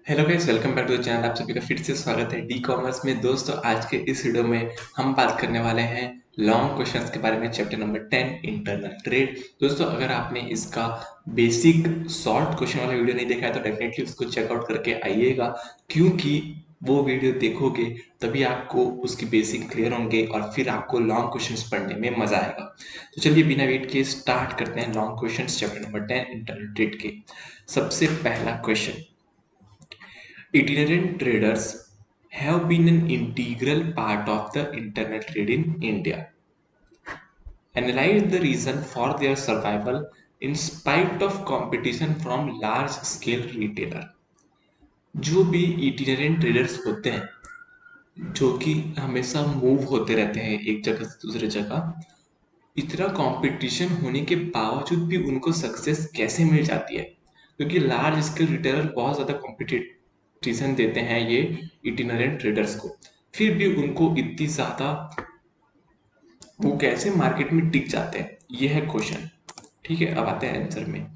Hello guys, welcome back to the channel. आप सभी का फिर से स्वागत है डी कॉमर्स में। दोस्तों, आज के इस वीडियो में हम बात करने वाले हैं लॉन्ग क्वेश्चंस के बारे में, चैप्टर नंबर 10 इंटरनल ट्रेड। दोस्तों, अगर आपने इसका बेसिक शॉर्ट क्वेश्चन वाला वीडियो नहीं देखा है तो डेफिनेटली उसको चेकआउट करके आइएगा, क्योंकि वो वीडियो देखोगे तभी आपको उसकी बेसिक क्लियर होंगे और फिर आपको लॉन्ग क्वेश्चंस पढ़ने में मजा आएगा। तो चलिए बिना वेट के स्टार्ट करते हैं long questions chapter number 10 internal trade के। सबसे पहला question, itinerant traders have been an integral part of the internet trade in India. Analyze the reason for their survival in spite of competition from large-scale retailer. जो भी itinerant traders होते हैं, जो कि हमेशा मूव होते रहते हैं एक जगह से दूसरे जगह, इतना कंपटीशन होने के बावजूद भी उनको सक्सेस कैसे मिल जाती है? क्योंकि लार्ज स्केल रिटेलर बहुत ज़्यादा कंपटीशन देते हैं ये इटिनरेंट ट्रेडर्स को, फिर भी उनको इतनी ज़्यादा वो कैसे मार्केट में टिक जाते हैं, ये है क्वेश्चन। ठीक है, अब आते हैं आंसर में।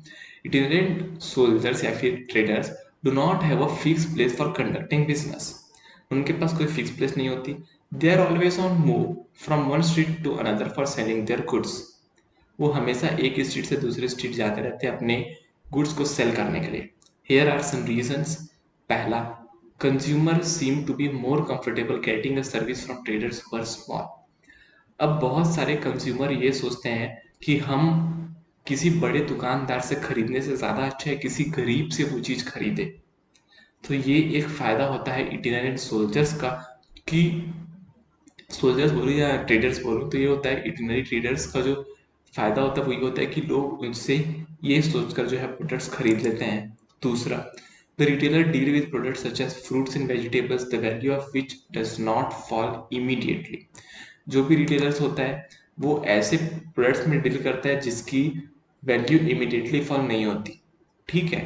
इटिनरेंट सोल्जर्स या फिर traders do not have a fix place for conducting business. उनके पास कोई फिक्स प्लेस नहीं होती। They are always on move from one street to another for selling their goods. वो हमेशा एक स्ट्रीट से दूसरे स्ट्रीट जाते रहते हैं अपने गुड्स को सेल करने के लिए। Here are some reasons. पहला, consumer seem to be more comfortable getting a service from traders who are small. अब बहुत सारे कंज्यूमर ये सोचते हैं कि हम किसी बड़े दुकानदार से खरीदने से ज़्यादा अच्छा है किसी गरीब से वो चीज़ खरीदे। तो ये एक फ़ायदा होता है इटिनरेंट सोल्जर्स का, कि सोल्जर्स बोलूँ या ट्रेडर्स बोलूँ, तो ये होता है इटिनरी ट्रेडर्स का जो फायदा होता है वो ये होता है कि लोग उनसे ये सोचकर जो है प्रोडक्ट्स खरीद लेते हैं। दूसरा, the retailer deal with products such as fruits and vegetables the value of which does not fall immediately. जो भी रिटेलर्स होता है वो ऐसे प्रोडक्ट्स में डील करता है जिसकी वैल्यू इमीडिएटली फॉल नहीं होती। ठीक है,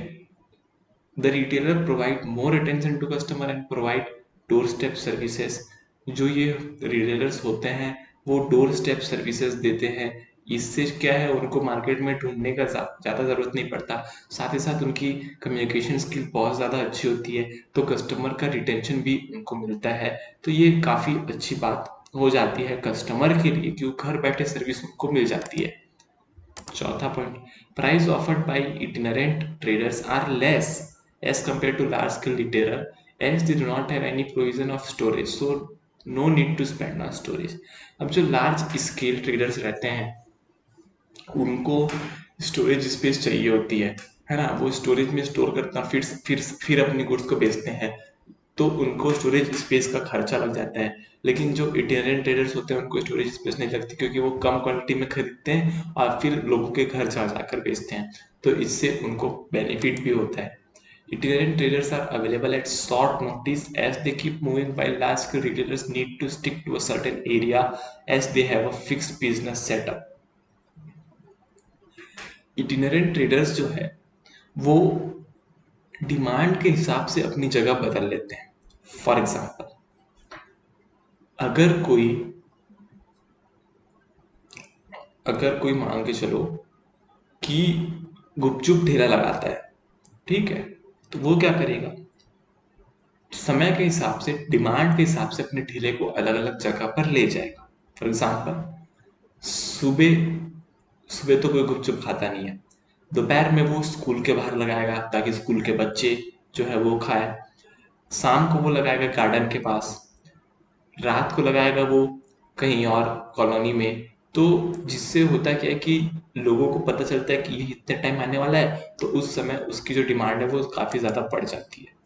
the retailer provide more attention to customer and provide doorstep services. जो ये रिटेलर्स होते हैं वो डोर स्टेप सर्विसेज देते हैं। इससे क्या है, उनको मार्केट में ढूंढने का ज़्यादा ज़रूरत नहीं पड़ता। साथ ही साथ उनकी कम्युनिकेशन स्किल बहुत ज़्यादा अच्छी होती है, तो कस्टमर का रिटेंशन भी उनको मिलता है। तो ये काफ़ी अच्छी बात हो जाती है कस्टमर के लिए, क्योंकि घर बैठे सर्विस उनको मिल जाती है। चौथा point, price offered by itinerant traders are less as compare to large scale retailer as they do not have any provision of storage, so no need to spend on storage. अब जो large scale traders रहते हैं उनको storage space चाहिए होती है ना। वो स्टोरेज में स्टोर करना फिर अपनी गुड्स को बेचते हैं, तो उनको स्टोरेज स्पेस का खर्चा लग जाता है। लेकिन जो इटालियन ट्रेडर्स होते हैं उनको स्टोरेज स्पेस नहीं लगती, क्योंकि वो कम क्वांटिटी में खरीदते हैं और फिर लोगों के घर जा जाकर बेचते हैं, तो इससे उनको बेनिफिट भी होता है। Itinerant traders are available at short notice as they keep moving, while large scale retailers need to stick to a certain area as they have a fixed business setup. Itinerant traders जो है वो demand के हिसाब से अपनी जगह बदल लेते हैं। फॉर एग्जाम्पल, अगर कोई अगर कोई मान के चलो कि गुपचुप ठेला लगाता है, ठीक है, तो वो क्या करेगा, समय के हिसाब से डिमांड के हिसाब से अपने ठेले को अलग अलग जगह पर ले जाएगा। फॉर एग्जाम्पल, सुबह सुबह तो कोई गुपचुप खाता नहीं है, दोपहर में वो स्कूल के बाहर लगाएगा ताकि स्कूल के बच्चे जो है वो खाए। शाम को वो लगाएगा गार्डन के पास, रात को लगाएगा वो कहीं और कॉलोनी में। तो जिससे होता क्या है कि लोगों को पता चलता है कि ये इतने टाइम आने वाला है, तो उस समय उसकी जो डिमांड है वो काफी ज्यादा बढ़ जाती है।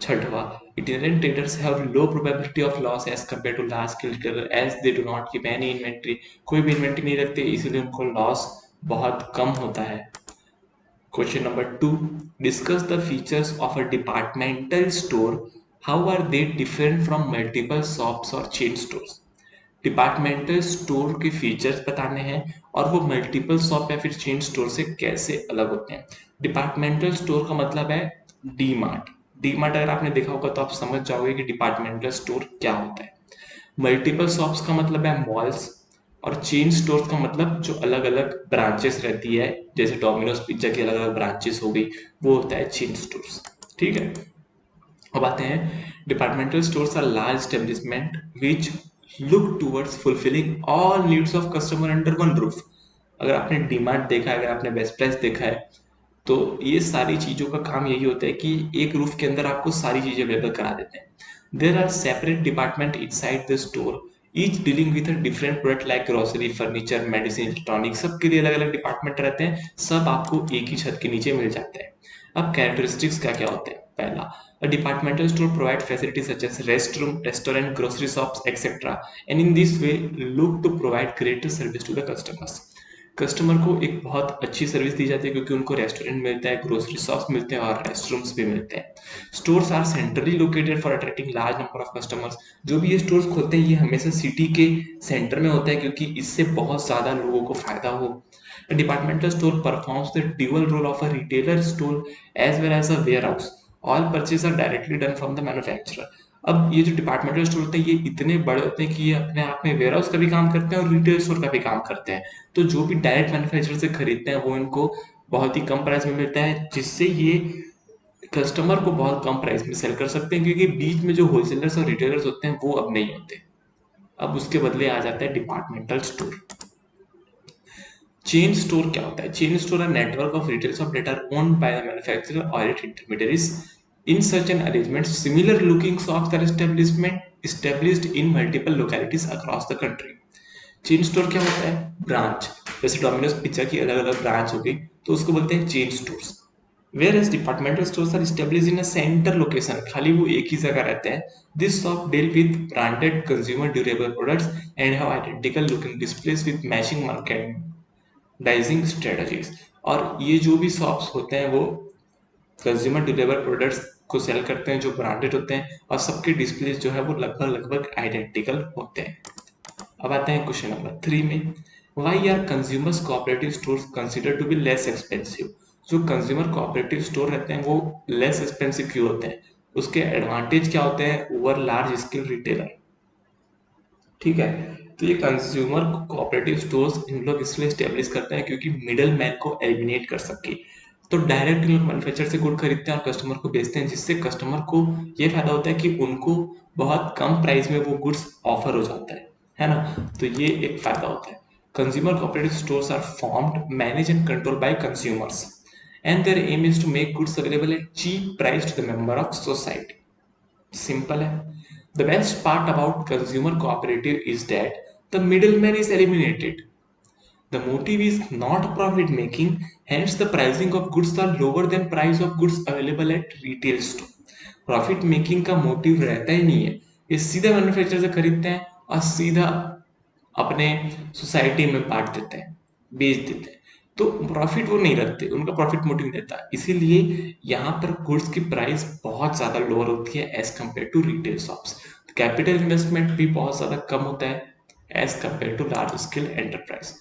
छठवा, itinerant traders have low probability of loss as compared to large scale trader as they do not keep any inventory। कोई भी इन्वेंट्री नहीं रखते, इसलिए उनको लॉस बहुत कम होता है। Question number 2, discuss the features of a departmental store. How are they different from multiple shops or chain stores? Departmental store के फीचर्स बताने हैं और वो मल्टीपल शॉप या फिर चेन स्टोर से कैसे अलग होते हैं। डिपार्टमेंटल स्टोर का मतलब है डी मार्ट। डी मार्ट अगर आपने देखा होगा तो आप समझ जाओगे कि डिपार्टमेंटल स्टोर क्या होता है। मल्टीपल शॉप्स का मतलब है मॉल्स, और चेन स्टोर्स का मतलब जो अलग अलग ब्रांचेस रहती है, जैसे डोमिनोज पिज्जा की अलग अलग ब्रांचेस हो गई, वो होता है चेन स्टोर्स। ठीक है, अब आते हैं, departmental stores are large establishment which look towards fulfilling all needs of customer under one roof. अगर आपने डीमार्ट देखा है, अगर आपने बेस्ट प्राइस देखा है, तो ये सारी चीज़ों का काम यही होता है कि एक रूफ के अंदर आपको सारी चीज़ें अवेलेबल करा देते हैं। There are separate department inside the store, each dealing with a different product like grocery, furniture, medicine, electronic, सबके लिए अलग अलग डिपार्टमेंट रहते हैं, सब आपको एक ही छत के नीचे मिल जाते हैं। अब कैरेक्टरिस्टिक्स क्या क्या होते हैं? पहला, a departmental store provide facilities such as restroom, restaurant, grocery shops, etc. and in this way look to provide greater service to the customers. Customer को एक बहुत अच्छी सर्विस दी जाती है क्योंकि उनको रेस्टोरेंट मिलता है, ग्रोसरी शॉप्स मिलते हैं और रेस्टरूम्स भी मिलते हैं। Stores are centrally located for attracting large number of customers. जो भी ये स्टोर्स खोलते हैं ये हमेशा सिटी के सेंटर में होता है क्योंकि इससे बहुत ज़्यादा लोगों को फायदा हो। A departmental store performs the dual role of a retailer store as well as a warehouse. All purchases are directly done from the manufacturer. अब ये जो डिपार्टमेंटल स्टोर होते हैं ये इतने बड़े होते हैं कि ये अपने आप में वेयर हाउस का भी काम करते हैं और रिटेल स्टोर का भी काम करते हैं। तो जो भी डायरेक्ट मैन्युफैक्चरर से खरीदते हैं वो इनको बहुत ही कम प्राइस में मिलता है, जिससे ये कस्टमर को बहुत कम प्राइस में सेल कर सकते हैं क्योंकि बीच में जो होलसेलर्स और रिटेलर्स होते हैं वो अब नहीं होते। अब उसके बदले आ जाता है डिपार्टमेंटल स्टोर। चेन स्टोर क्या होता है? Chain store are network of retail shop that are owned by the manufacturer or it intermediaries. In such an arrangement, similar looking shops are established in multiple localities across the country. Chain store क्या होता है? Branch. जैसे Domino's pizza की अलग अलग branch होगी तो उसको बोलते हैं chain stores. Whereas departmental stores are established in a centre location, खाली वो एक ही जगह रहते हैं। This shop deal with branded consumer durable products and have identical looking displays with matching merchandising strategies. और ये जो भी शॉप्स होते हैं वो कंज्यूमर ड्यूरेबल प्रोडक्ट्स को सेल करते हैं जो ब्रांडेड होते हैं और सबके डिस्प्ले जो है वो लगभग लगभग आइडेंटिकल होते हैं। अब आते हैं क्वेश्चन नंबर 3 में, why are consumers cooperative stores consider to be less expensive? जो कंज्यूमर कोऑपरेटिव स्टोर रहते हैं वो लेस एक्सपेंसिव क्यों होते हैं? उसके एडवांटेज क्या होते हैं ओवर लार्ज स्केल रिटेलर? ठीक है, तो ये कंज्यूमर कोऑपरेटिव स्टोर्स इन लोग इसलिए स्टेब्लिश करते हैं क्योंकि मिडल मैन को एलिमिनेट कर सके। तो डायरेक्ट इन लोग मैन्युफैक्चर से गुड खरीदते हैं और कस्टमर को बेचते हैं, जिससे कस्टमर को ये फायदा होता है कि उनको बहुत कम प्राइस में वो गुड्स ऑफर हो जाता है ना? तो ये एक फायदा होता है। Consumer cooperative stores are formed, manage and control by consumers and their aim is to make goods available at cheap price to the member of society. Simple है। The best part about consumer cooperative is that the middleman is eliminated. The motive is not profit making, hence the pricing of goods are lower than price of goods available at retail store. Profit making का motive रहता ही नहीं है, ये सीधा manufacturer से खरीदते हैं और सीधा अपने सोसाइटी में बांट देते हैं, बेच देते हैं। तो प्रॉफिट वो नहीं रखते, उनका प्रॉफिट मोटिव नहीं रहता, इसीलिए यहाँ पर गुड्स की प्राइस बहुत ज़्यादा लोअर होती है as compare to retail shops. Capital investment भी बहुत ज़्यादा कम होता है as compare to large scale enterprise.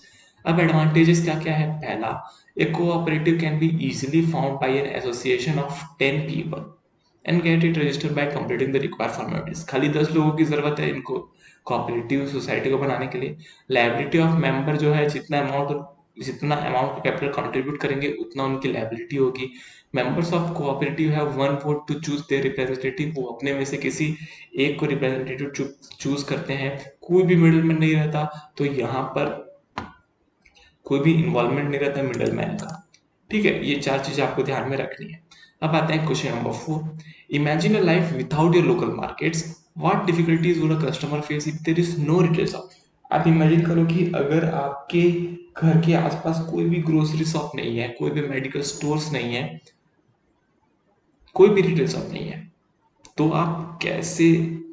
अब एडवांटेजेस क्या क्या है? पहला, a cooperative can be easily found by an association of 10 people and get it registered by completing the required formalities. खाली 10 लोगों की जरूरत है इनको कोऑपरेटिव सोसाइटी को बनाने के लिए। लायबिलिटी ऑफ मेंबर जो है, जितना अमाउंट कैपिटल कंट्रीब्यूट करेंगे उतना उनकी लायबिलिटी होगी। Members of cooperative have one vote to choose their representative, वो अपने में से किसी एक को रिप्रेजेंटेटिव चूज करते हैं, कोई भी मिडिलमैन नहीं रहता। तो यहाँ पर कोई भी इन्वॉल्वमेंट नहीं रहता मिडल मैन का। ठीक है, ये चार चीजें आपको ध्यान में रखनी है। अब आते हैं question number 4, imagine a life without your local markets, what difficulties would a customer face if there is no retail shop? आप इमेजिन करो कि अगर आपके घर के आसपास कोई भी ग्रोसरी शॉप नहीं है, कोई भी मेडिकल स्टोर्स नहीं है, कोई भी रिटेल शॉप नहीं है, तो आप कैसे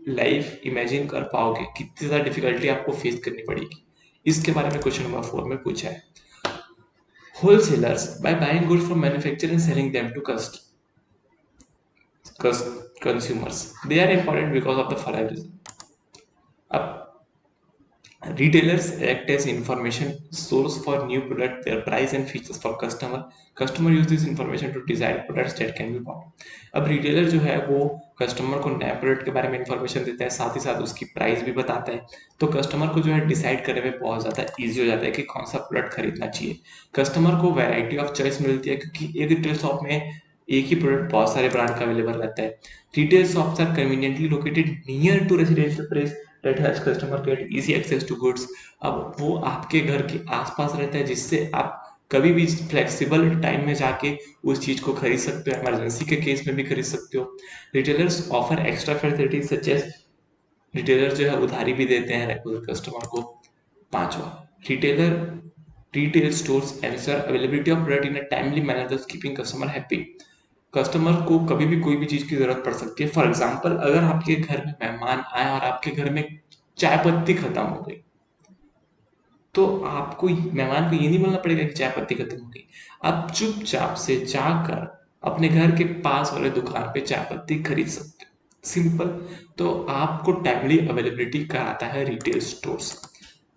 लाइफ इमेजिन कर पाओगे? कितनी ज्यादा डिफिकल्टी आपको फेस करनी पड़ेगी? इसके बारे में क्वेश्चन नंबर 4 में पूछा है। Wholesalers, by buying goods from manufacturers and selling them to consumers. They are important because of the following reason. अब retailers act as information source for new product, their price and features for customer. Customer use this information to decide products that can be bought. अब retailer जो है वो customer को नए product के बारे में इंफॉर्मेशन देता है, साथ ही साथ उसकी प्राइस भी बताता है, तो कस्टमर को जो है डिसाइड करने में बहुत ज़्यादा ईजी हो जाता है कि कौन सा प्रोडक्ट खरीदना चाहिए। कस्टमर को वैरायटी ऑफ चॉइस मिलती है क्योंकि एक रिटेल शॉप में एक ही प्रोडक्ट बहुत सारे ब्रांड का अवेलेबल रहता है। Retail shops are conveniently located near to residential place that helps customer get easy access to goods. अब वो आपके घर के आसपास रहता है, जिससे आप कभी भी फ्लेक्सिबल टाइम में जाके उस चीज को खरीद सकते हो, इमरजेंसी के केस में भी खरीद सकते हो। Retailers offer extra facilities such as, retailer जो है उधारी भी देते हैं रेगुलर कस्टमर को। पांचवा, retailer retail stores ensure availability of product in a timely manner thus keeping customer happy. Customer को कभी भी कोई भी चीज की जरूरत पड़ सकती है। फॉर एग्जाम्पल, अगर आपके घर में मेहमान आए और आपके घर में चाय पत्ती खत्म हो गई, तो आपको मेहमान को ये नहीं बोलना पड़ेगा कि चाय पत्ती खत्म हो गई। आप चुपचाप से जाकर अपने घर के पास वाले दुकान पे चाय पत्ती खरीद सकते हो। सिंपल। तो आपको टाइमली अवेलेबिलिटी कराता है रिटेल स्टोर्स।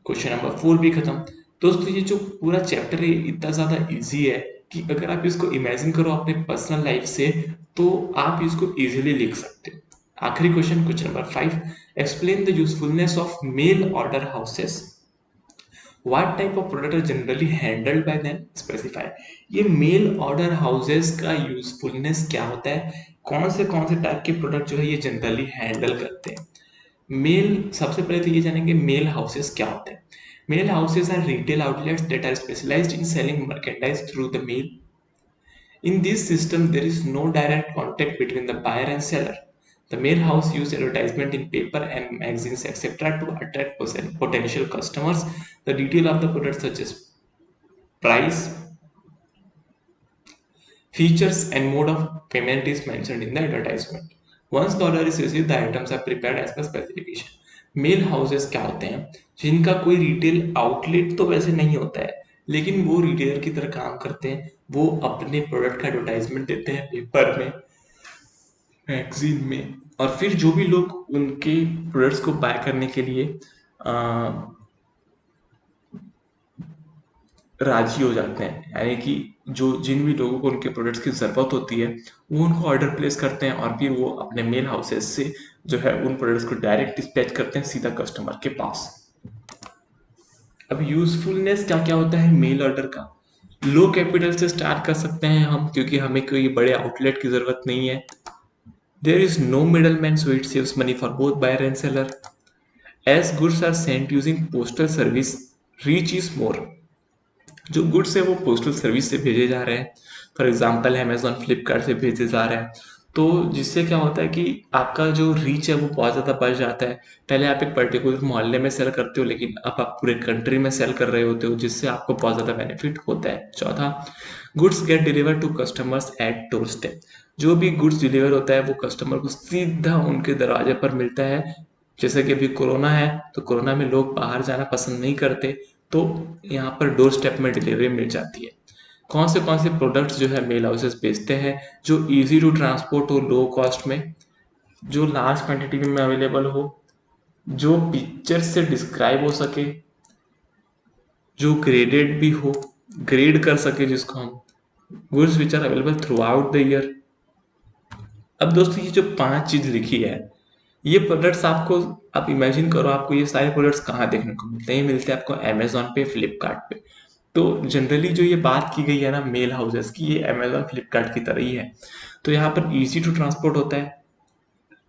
क्वेश्चन नंबर 4 भी खत्म। दोस्तों, ये जो पूरा चैप्टर है इतना ज्यादा इजी है कि अगर आप इसको इमेजिन करो अपने पर्सनल लाइफ से, तो आप इसको इजीली लिख सकते हो। आखिरी question, question number 5, explain the usefulness of male order houses. What type of product are generally handled by them? Specify। ये मेल ऑर्डर हाउसेस का यूजफुलनेस क्या होता है, कौन से टाइप के प्रोडक्ट जो है ये जनरली हैंडल करते हैं। मेल, सबसे पहले तो ये जानेंगे मेल हाउसेस क्या होते हैं। Mail houses are retail outlets that are specialised in selling merchandise through the mail. In this system, there is no direct contact between the buyer and seller. The mail house uses advertisement in paper and magazines, etc., to attract potential customers. The detail of the product, such as price, features, and mode of payment, is mentioned in the advertisement. Once the order is received, the items are prepared as per specification. Mail houses क्या होते हैं, जिनका कोई retail outlet तो वैसे नहीं होता है, लेकिन वो रिटेलर की तरह काम करते हैं। वो अपने प्रोडक्ट का एडवर्टाइजमेंट देते हैं पेपर में, मैगजीन में, और फिर जो भी लोग उनके प्रोडक्ट्स को बाय करने के लिए राजी हो जाते हैं, यानी कि जो जिन भी लोगों को उनके प्रोडक्ट्स की ज़रूरत होती है, वो उनको ऑर्डर प्लेस करते हैं और फिर वो अपने मेल हाउसेस से जो है उन प्रोडक्ट्स को डायरेक्ट डिस्पैच करते हैं सीधा कस्टमर के पास। अब यूजफुलनेस क्या क्या होता है मेल ऑर्डर का। लो कैपिटल से स्टार्ट कर सकते हैं हम, क्योंकि हमें कोई बड़े आउटलेट की ज़रूरत नहीं है। There is no middle man, so it saves money for both buyer and seller. As goods are sent using postal service, reach is more. जो गुड्स है वो पोस्टल सर्विस से भेजे जा रहे हैं, फॉर एग्जाम्पल अमेजोन फ्लिपकार्ट से भेजे जा रहे हैं, तो जिससे क्या होता है कि आपका जो रीच है वो बहुत ज़्यादा बढ़ जाता है। पहले आप एक पर्टिकुलर मोहल्ले में सेल करते हो, लेकिन अब आप पूरे कंट्री में सेल कर रहे होते हो, जिससे आपको बहुत ज़्यादा बेनिफिट होता है। चौथा, goods get deliver to customers at door step. जो भी गुड्स डिलीवर होता है वो कस्टमर को सीधा उनके दरवाजे पर मिलता है। जैसे कि अभी कोरोना है, तो कोरोना में लोग बाहर जाना पसंद नहीं करते, तो यहाँ पर डोर स्टेप में डिलीवरी मिल जाती है। कौन से प्रोडक्ट्स जो है मेल हाउसेस बेचते हैं, जो इजी टू ट्रांसपोर्ट हो, लो कॉस्ट में, जो लार्ज क्वांटिटी में अवेलेबल हो, जो पिक्चर से डिस्क्राइब हो सके, जो ग्रेडेड भी हो, ग्रेड कर सके जिसको हम, goods which are available throughout the year. अब दोस्तों, ये जो 5 चीज लिखी है, ये प्रोडक्ट्स आपको, आप इमेजिन करो आपको ये सारे प्रोडक्ट्स कहाँ देखने को मिलते हैं। ये मिलते हैं आपको अमेजोन पे, फ्लिपकार्ट पे। तो जनरली जो ये बात की गई है ना मेल हाउसेस की, ये अमेजोन फ्लिपकार्ट की तरह ही है। तो यहाँ पर इजी टू ट्रांसपोर्ट होता है,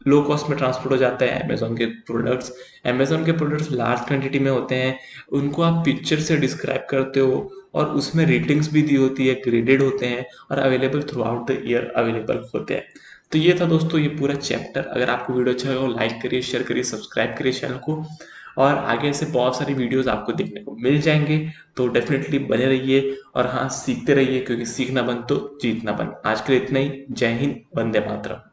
लो कॉस्ट में ट्रांसपोर्ट हो जाता है अमेजोन के प्रोडक्ट्स। अमेजोन के प्रोडक्ट्स लार्ज क्वांटिटी में होते हैं, उनको आप पिक्चर से डिस्क्राइब करते हो और उसमें रेटिंग्स भी दी होती है, ग्रेडेड होते हैं और available throughout the year available होते हैं। तो ये था दोस्तों ये पूरा चैप्टर। अगर आपको वीडियो अच्छा लगा तो लाइक करिए, शेयर करिए, सब्सक्राइब करिए चैनल को, और आगे ऐसे बहुत सारी वीडियोस आपको देखने को मिल जाएंगे। तो डेफिनेटली बने रहिए और हाँ, सीखते रहिए, क्योंकि सीखना बंद तो जीतना बंद। आज के लिए इतना ही। जय हिंद, वंदे मातरम।